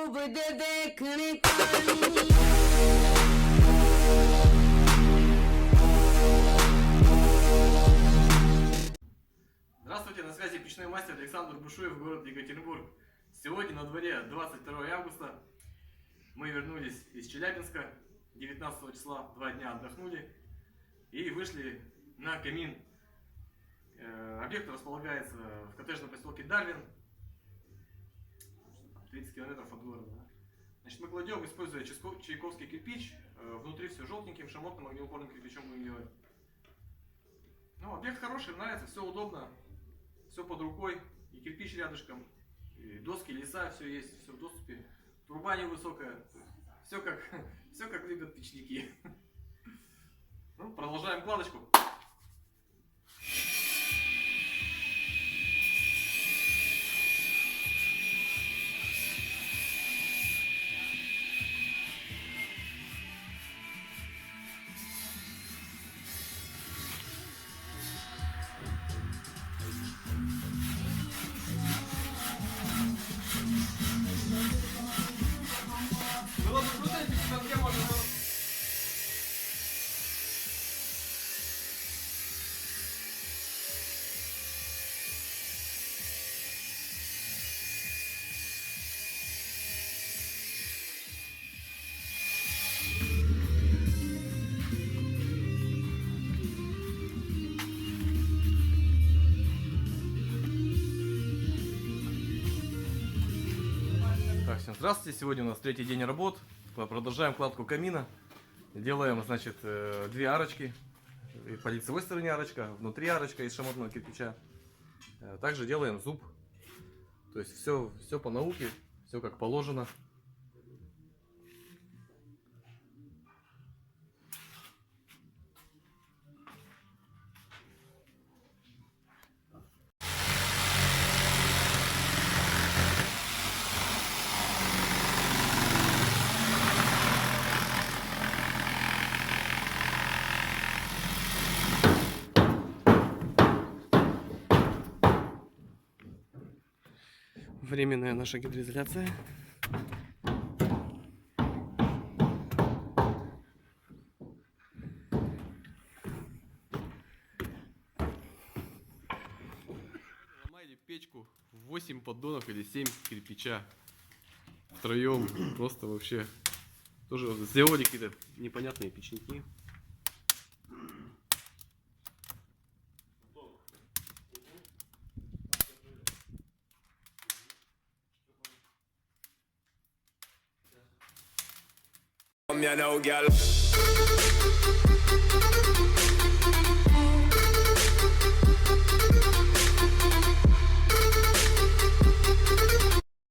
Здравствуйте, на связи печной мастер Александр Бушуев, город Екатеринбург. Сегодня на дворе 22 августа. Мы вернулись из Челябинска 19 числа, 2 дня отдохнули и вышли на камин. Объект располагается в коттеджном поселке Дарвин, 30 километров от города. Значит, мы кладем, используя чайковский кирпич, внутри все желтеньким, шамотным огнеупорным кирпичом будем делать. Ну, объект хороший, нравится, все удобно, все под рукой, и кирпич рядышком, и доски, леса, все есть, все в доступе. Труба невысокая, все как любят печники. Ну, продолжаем кладочку. Было бы круто, если бы там можно было. Так, всем здравствуйте, сегодня у нас третий день работ. Продолжаем кладку камина. Делаем, значит, две арочки. И по лицевой стороне арочка, внутри арочка из шамотного кирпича. Также делаем зуб. То есть все по науке, все как положено. Временная наша гидроизоляция. Ломали печку в 8 поддонов или 7 кирпича. Втроем. Просто вообще. Тоже сделали какие-то непонятные печники. You know, girl.